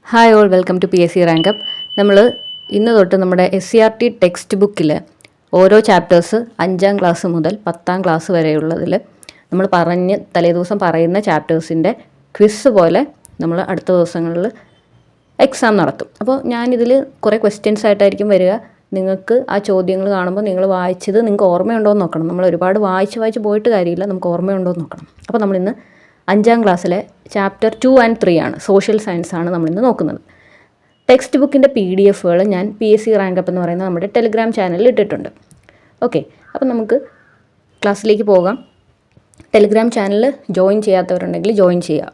Hi all, welcome to PSC rank up. നമ്മൾ ഇന്ന് തൊട്ട് നമ്മുടെ SCRT ടെക്സ്റ്റ് ബുക്കിൽ ഓരോ ചാപ്റ്റേഴ്സ് 5ാം ക്ലാസ് മുതൽ 10ാം ക്ലാസ് വരെയുള്ളതിൽ നമ്മൾ തലേദിവസം പറയുന്ന ചാപ്റ്റേഴ്സിൻ്റെ ക്വിസ് പോലെ നമ്മൾ അടുത്ത ദിവസങ്ങളിൽ എക്സാം നടത്തും. അപ്പോൾ ഞാനിതിൽ കുറേ ക്വസ്റ്റ്യൻസ് ആയിട്ടായിരിക്കും വരിക. നിങ്ങൾക്ക് ആ ചോദ്യങ്ങൾ കാണുമ്പോൾ നിങ്ങൾ വായിച്ചത് നിങ്ങൾക്ക് ഓർമ്മയുണ്ടോ എന്ന് നോക്കണം. നമ്മൾ ഒരുപാട് വായിച്ച് പോയിട്ട് കാര്യമില്ല, നമുക്ക് ഓർമ്മയുണ്ടോ എന്ന് നോക്കണം. അപ്പോൾ നമ്മളിന്ന് 5ാം ക്ലാസ്സിലെ ചാപ്റ്റർ 2 and 3 ആണ്, സോഷ്യൽ സയൻസ് ആണ് നമ്മളിന്ന് നോക്കുന്നത്. ടെക്സ്റ്റ് ബുക്കിൻ്റെ PDFകൾ ഞാൻ PSC റാങ്ക് അപ്പ് എന്ന് പറയുന്ന നമ്മുടെ ടെലിഗ്രാം ചാനലിൽ ഇട്ടിട്ടുണ്ട്. ഓക്കെ, അപ്പോൾ നമുക്ക് ക്ലാസ്സിലേക്ക് പോകാം. ടെലിഗ്രാം ചാനൽ ജോയിൻ ചെയ്യാത്തവരുണ്ടെങ്കിൽ ജോയിൻ ചെയ്യുക.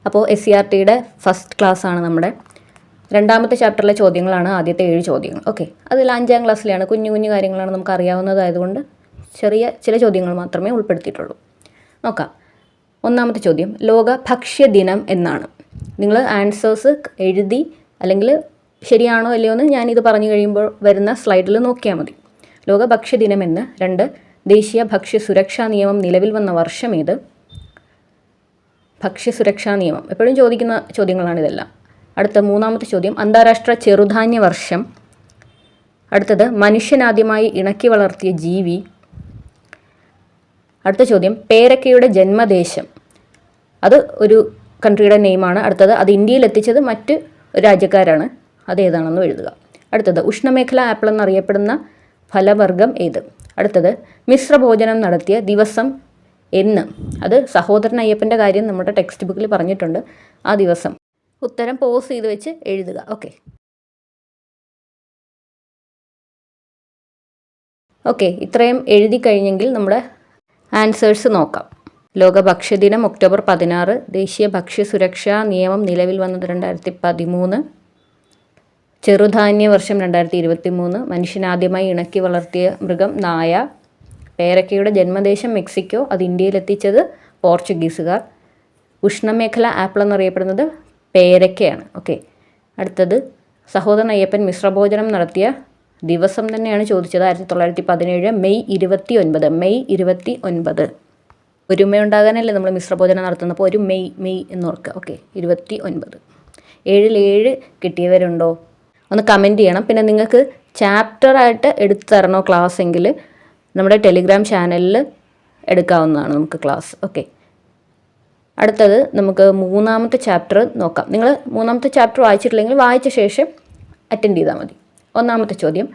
അപ്പോൾ SCRTയുടെ ഫസ്റ്റ് ക്ലാസ്സാണ് നമ്മുടെ. 2ാമത്തെ ചാപ്റ്ററിലെ ചോദ്യങ്ങളാണ് ആദ്യത്തെ 7 ചോദ്യങ്ങൾ. ഓക്കെ, അതിൽ 5ാം ക്ലാസ്സിലാണ്, കുഞ്ഞു കാര്യങ്ങളാണ്, നമുക്ക് അറിയാവുന്നതായതുകൊണ്ട് ചില ചോദ്യങ്ങൾ മാത്രമേ ഉൾപ്പെടുത്തിയിട്ടുള്ളൂ. നോക്കാം. 1ാമത്തെ ചോദ്യം, ലോക ഭക്ഷ്യദിനം എന്നാണ്. നിങ്ങൾ ആൻസേഴ്സ് എഴുതി അല്ലെങ്കിൽ ശരിയാണോ അല്ലയോ എന്ന് ഞാനിത് പറഞ്ഞു കഴിയുമ്പോൾ വരുന്ന സ്ലൈഡിൽ നോക്കിയാൽ മതി. ലോക ഭക്ഷ്യദിനം എന്ന്. 2, ദേശീയ ഭക്ഷ്യസുരക്ഷാ നിയമം നിലവിൽ വന്ന വർഷം ഏത്? ഭക്ഷ്യസുരക്ഷാ നിയമം എപ്പോഴും ചോദിക്കുന്ന ചോദ്യങ്ങളാണിതെല്ലാം. അടുത്ത 3ാമത്തെ ചോദ്യം, അന്താരാഷ്ട്ര ചെറുധാന്യ വർഷം. അടുത്തത്, മനുഷ്യനാദ്യമായി ഇണക്കി വളർത്തിയ ജീവി. അടുത്ത ചോദ്യം, പേരക്കയുടെ ജന്മദേശം. അത് ഒരു കൺട്രിയുടെ നെയിമാണ്. അടുത്തത്, അത് ഇന്ത്യയിൽ എത്തിച്ചത് മറ്റ് രാജ്യക്കാരാണ്. അതേതാണെന്ന് എഴുതുക. അടുത്തത്, ഉഷ്ണമേഖല ആപ്പിൾ എന്നറിയപ്പെടുന്ന ഫലവർഗം ഏത്? അടുത്തത്, മിശ്രഭോജനം നടത്തിയ ദിവസം എന്ന്. അത് സഹോദരൻ അയ്യപ്പൻ്റെ കാര്യം നമ്മുടെ ടെക്സ്റ്റ് ബുക്കിൽ പറഞ്ഞിട്ടുണ്ട്. ആ ദിവസം. ഉത്തരം പോസ് ചെയ്ത് വെച്ച് എഴുതുക. ഓക്കെ, ഇത്രയും എഴുതി കഴിഞ്ഞെങ്കിൽ നമ്മുടെ ആൻസേഴ്സ് നോക്കാം. ലോക ഭക്ഷ്യദിനം ഒക്ടോബർ 16. ദേശീയ ഭക്ഷ്യസുരക്ഷാ നിയമം നിലവിൽ വന്നത് 2013. ചെറുധാന്യ വർഷം 2023. മനുഷ്യനാദ്യമായി ഇണക്കി വളർത്തിയ മൃഗം നായ. പേരക്കയുടെ ജന്മദേശം മെക്സിക്കോ, അത് ഇന്ത്യയിലെത്തിച്ചത് പോർച്ചുഗീസുകാർ. ഉഷ്ണമേഖല ആപ്പിൾ എന്നറിയപ്പെടുന്നത് പേരക്കയാണ്. ഓക്കെ, അടുത്തത്, സഹോദരൻ അയ്യപ്പൻ മിശ്രഭോജനം നടത്തിയ ദിവസം തന്നെയാണ് ചോദിച്ചത്. 1917 മെയ് 29. ഒരുമയുണ്ടാകാനല്ലേ നമ്മൾ മിശ്രഭോജനം നടത്തുന്നത്. അപ്പോൾ ഒരു മെയ് എന്നോർക്കുക. ഓക്കെ, 29. 7 കിട്ടിയവരുണ്ടോ ഒന്ന് കമൻറ്റ് ചെയ്യണം. പിന്നെ നിങ്ങൾക്ക് ചാപ്റ്ററായിട്ട് എടുത്തു തരണോ ക്ലാസ് എങ്കിൽ നമ്മുടെ ടെലിഗ്രാം ചാനലിൽ എടുക്കാവുന്നതാണ് നമുക്ക് ക്ലാസ്. ഓക്കെ, അടുത്തത് നമുക്ക് 3ാമത്തെ ചാപ്റ്റർ നോക്കാം. നിങ്ങൾ 3ാമത്തെ ചാപ്റ്റർ വായിച്ചിട്ടില്ലെങ്കിൽ വായിച്ച ശേഷം അറ്റൻഡ് ചെയ്താൽ മതി. 1ാമത്തെ ചോദ്യം,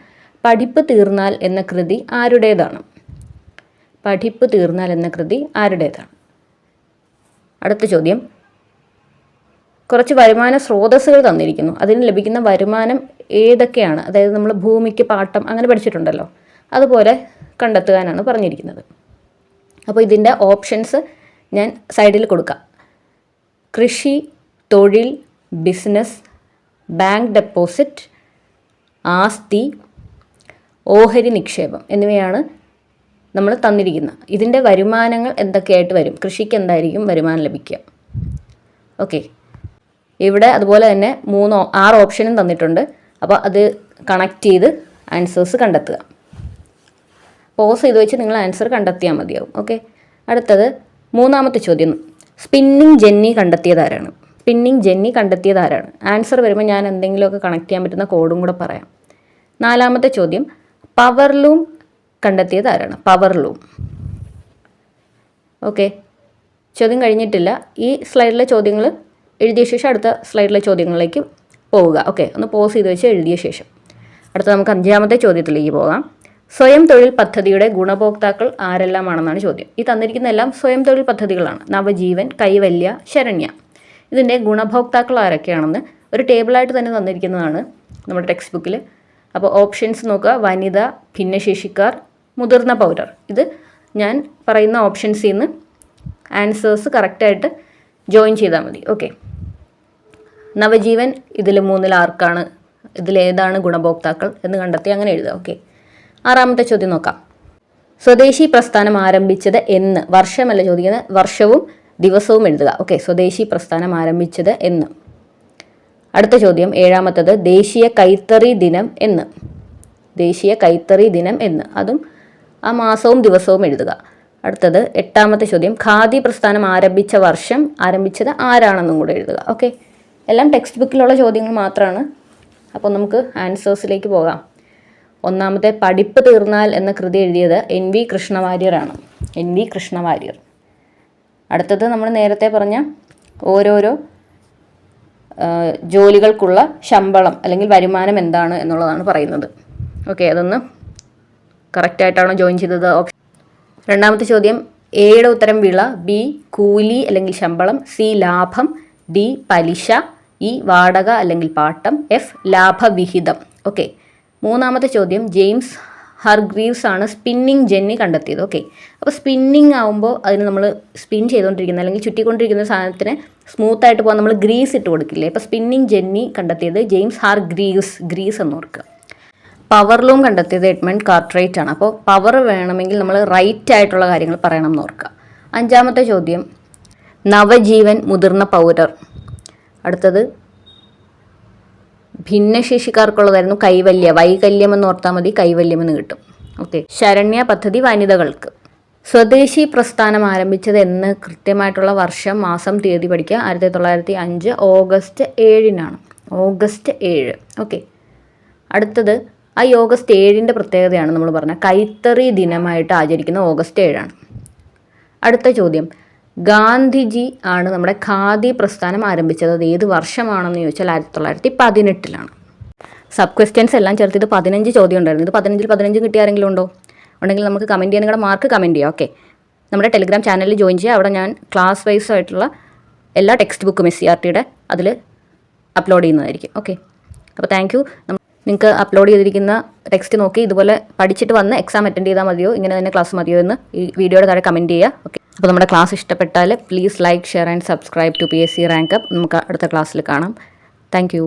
പഠിപ്പ് തീർന്നാൽ എന്ന കൃതി ആരുടേതാണ്? പഠിപ്പ് തീർന്നാൽ എന്ന കൃതി ആരുടേതാണ്? അടുത്ത ചോദ്യം, കുറച്ച് വരുമാന സ്രോതസ്സുകൾ തന്നിരിക്കുന്നു. അതിന് ലഭിക്കുന്ന വരുമാനം ഏതൊക്കെയാണ്? അതായത് നമ്മൾ ഭൂമിക്ക് പാട്ടം അങ്ങനെ പഠിച്ചിട്ടുണ്ടല്ലോ, അതുപോലെ കണ്ടെത്തുവാനാണ് പറഞ്ഞിരിക്കുന്നത്. അപ്പോൾ ഇതിൻ്റെ ഓപ്ഷൻസ് ഞാൻ സൈഡിൽ കൊടുക്കാം. കൃഷി, തൊഴിൽ, ബിസിനസ്, ബാങ്ക് ഡെപ്പോസിറ്റ്, ആസ്തി, ഓഹരി നിക്ഷേപം എന്നിവയാണ് നമ്മൾ തന്നിരിക്കുന്നത്. ഇതിൻ്റെ വരുമാനങ്ങൾ എന്തൊക്കെയായിട്ട് വരും? കൃഷിക്ക് എന്തായിരിക്കും വരുമാനം ലഭിക്കുക? ഓക്കെ, ഇവിടെ അതുപോലെ തന്നെ 6 ഓപ്ഷനും തന്നിട്ടുണ്ട്. അപ്പോൾ അത് കണക്ട് ചെയ്ത് ആൻസേഴ്സ് കണ്ടെത്തുക. പോസ് ചെയ്ത് വെച്ച് നിങ്ങൾ ആൻസർ കണ്ടെത്തിയാൽ മതിയാവും. ഓക്കെ, അടുത്തത് 3ാമത്തെ ചോദ്യം, സ്പിന്നിങ് ജെന്നി കണ്ടെത്തിയതാരാണ്? ആൻസർ വരുമ്പോൾ ഞാൻ എന്തെങ്കിലുമൊക്കെ കണക്ട് ചെയ്യാൻ പറ്റുന്ന കോഡും കൂടെ പറയാം. 4ാമത്തെ ചോദ്യം, പവർലൂം കണ്ടെത്തിയതാരാണ്? പവർലൂം. ഓക്കെ, ചോദ്യം കഴിഞ്ഞിട്ടില്ല. ഈ സ്ലൈഡിലെ ചോദ്യങ്ങൾ എഴുതിയ ശേഷം അടുത്ത സ്ലൈഡിലെ ചോദ്യങ്ങളിലേക്ക് പോവുക. ഓക്കെ, ഒന്ന് പോസ് ചെയ്ത് വെച്ച് എഴുതിയ ശേഷം അടുത്ത നമുക്ക് 5ാമത്തെ ചോദ്യത്തിലേക്ക് പോകാം. സ്വയം തൊഴിൽ പദ്ധതിയുടെ ഗുണഭോക്താക്കൾ ആരെല്ലാമാണെന്നാണ് ചോദ്യം. ഈ തന്നിരിക്കുന്ന എല്ലാം സ്വയം തൊഴിൽ പദ്ധതികളാണ്. നവജീവൻ, കൈവല്യ, ശരണ്യ. ഇതിൻ്റെ ഗുണഭോക്താക്കൾ ആരൊക്കെയാണെന്ന് ഒരു ടേബിളായിട്ട് തന്നെ തന്നിരിക്കുന്നതാണ് നമ്മുടെ ടെക്സ്റ്റ് ബുക്കിൽ. അപ്പോൾ ഓപ്ഷൻസ് നോക്കുക. വനിത, ഭിന്നശേഷിക്കാർ, മുതിർന്ന പൗരർ. ഇത് ഞാൻ പറയുന്ന ഓപ്ഷൻസിൽ നിന്ന് ആൻസേഴ്സ് കറക്റ്റായിട്ട് ജോയിൻ ചെയ്താൽ മതി. ഓക്കെ, നവജീവൻ ഇതിൽ 3-ൽ ആർക്കാണ്, ഇതിലേതാണ് ഗുണഭോക്താക്കൾ എന്ന് കണ്ടെത്തി അങ്ങനെ എഴുതുക. ഓക്കെ, 6ാമത്തെ ചോദ്യം നോക്കാം. സ്വദേശി പ്രസ്ഥാനം ആരംഭിച്ചത് എന്ന്? വർഷമല്ല ചോദിക്കുന്നത്, വർഷവും ദിവസവും എഴുതുക. ഓക്കെ, സ്വദേശി പ്രസ്ഥാനം ആരംഭിച്ചത് എന്ന്. അടുത്ത ചോദ്യം 7ാമത്തത്, ദേശീയ കൈത്തറി ദിനം എന്ന്. ദേശീയ കൈത്തറി ദിനം എന്ന്, അതും ആ മാസവും ദിവസവും എഴുതുക. അടുത്തത് 8ാമത്തെ ചോദ്യം, ഖാദി പ്രസ്ഥാനം ആരംഭിച്ച വർഷം, ആരംഭിച്ചത് ആരാണെന്നും കൂടെ എഴുതുക. ഓക്കെ, എല്ലാം ടെക്സ്റ്റ് ബുക്കിലുള്ള ചോദ്യങ്ങൾ മാത്രമാണ്. അപ്പോൾ നമുക്ക് ആൻസേഴ്സിലേക്ക് പോകാം. ഒന്നാമത്തെ പഠിപ്പ് തീർന്നാൽ എന്ന കൃതി എഴുതിയത് NV കൃഷ്ണവാര്യരാണ്. NV കൃഷ്ണവാര്യർ. അടുത്തത് നമ്മൾ നേരത്തെ പറഞ്ഞ ഓരോരോ ജോലികൾക്കുള്ള ശമ്പളം അല്ലെങ്കിൽ വരുമാനം എന്താണ് എന്നുള്ളതാണ് പറയുന്നത്. ഓക്കെ, അതൊന്ന് കറക്റ്റായിട്ടാണോ ജോയിൻ ചെയ്തത്? രണ്ടാമത്തെ ചോദ്യം എയുടെ ഉത്തരം വിള, B കൂലി അല്ലെങ്കിൽ ശമ്പളം, C ലാഭം, D പലിശ, E വാടക അല്ലെങ്കിൽ പാട്ടം, F ലാഭവിഹിതം. ഓക്കെ, മൂന്നാമത്തെ ചോദ്യം ജെയിംസ് ഹർഗ്രീവ്സ് ആണ് സ്പിന്നിങ് ജെന്നി കണ്ടെത്തിയത്. ഓക്കെ, അപ്പോൾ സ്പിന്നിങ് ആകുമ്പോൾ അതിന് നമ്മൾ സ്പിൻ ചെയ്തുകൊണ്ടിരിക്കുന്ന അല്ലെങ്കിൽ ചുറ്റിക്കൊണ്ടിരിക്കുന്ന സാധനത്തിന് സ്മൂത്തായിട്ട് പോകാൻ നമ്മൾ ഗ്രീസ് ഇട്ട് കൊടുക്കില്ലേ? അപ്പോൾ സ്പിന്നിങ് ജെന്നി കണ്ടെത്തിയത് ജെയിംസ് ഗ്രീസ് എന്ന് ഓർക്കുക. പവർലൂം കണ്ടെത്തിയത് എഡ്മണ്ട് കാർട്ട്റൈറ്റ് ആണ്. അപ്പോൾ പവർ വേണമെങ്കിൽ നമ്മൾ റൈറ്റ് ആയിട്ടുള്ള കാര്യങ്ങൾ പറയണം എന്ന് ഓർക്കുക. അഞ്ചാമത്തെ ചോദ്യം നവജീവൻ മുതിർന്ന പൗരർ. അടുത്തത് ഭിന്നശേഷിക്കാർക്കുള്ളതായിരുന്നു വൈകല്യം എന്ന് ഓർത്താൽ മതി, കൈവല്യം എന്ന് കിട്ടും. ഓക്കെ, ശരണ്യ പദ്ധതി വനിതകൾക്ക്. സ്വദേശി പ്രസ്ഥാനം ആരംഭിച്ചത് എന്ന് കൃത്യമായിട്ടുള്ള വർഷം മാസം തീയതി പഠിക്കുക. 1905 ഓഗസ്റ്റ് 7-നാണ്. ഓഗസ്റ്റ് 7. ഓക്കെ, അടുത്തത് ഈ ഓഗസ്റ്റ് 7-ൻ്റെ പ്രത്യേകതയാണ് നമ്മൾ പറഞ്ഞ കൈത്തറി ദിനമായിട്ട് ആചരിക്കുന്ന ഓഗസ്റ്റ് 7-ആണ്. അടുത്ത ചോദ്യം ഗാന്ധിജി ആണ് നമ്മുടെ ഖാദി പ്രസ്ഥാനം ആരംഭിച്ചത്. അത് ഏത് വർഷമാണെന്ന് ചോദിച്ചാൽ 1918-ലാണ്. സബ് ക്വസ്റ്റ്യൻസ് എല്ലാം ചേർത്ത് ഇത് 15 ചോദ്യം ഉണ്ടായിരുന്നു. ഇത് 15 കിട്ടിയ ആരെങ്കിലും ഉണ്ടോ? ഉണ്ടെങ്കിൽ നമുക്ക് കമൻറ്റ് ചെയ്യാൻ, നിങ്ങളുടെ മാർക്ക് കമൻറ്റ് ചെയ്യുക. ഓക്കെ, നമ്മുടെ ടെലിഗ്രാം ചാനലിൽ ജോയിൻ ചെയ്യുക. അവിടെ ഞാൻ ക്ലാസ് വൈസ് ആയിട്ടുള്ള എല്ലാ ടെക്സ്റ്റ് ബുക്കും SCRTയുടെ അതിൽ അപ്ലോഡ് ചെയ്യുന്നതായിരിക്കും. ഓക്കെ, അപ്പോൾ താങ്ക് യു. നിങ്ങൾക്ക് അപ്ലോഡ് ചെയ്തിരിക്കുന്ന ടെക്സ്റ്റ് നോക്കി ഇതുപോലെ പഠിച്ചിട്ട് വന്ന് എക്സാം അറ്റൻഡ് ചെയ്താൽ മതിയോ, ഇങ്ങനെ തന്നെ ക്ലാസ് മതിയോ എന്ന് ഈ വീഡിയോയുടെ താഴെ കമൻറ്റ് ചെയ്യുക. ഓക്കെ, അപ്പോൾ നമ്മുടെ ക്ലാസ് ഇഷ്ടപ്പെട്ടാൽ please like, share and subscribe to PSC rank up. നമുക്ക് അടുത്ത ക്ലാസ്സിൽ കാണാം. Thank U.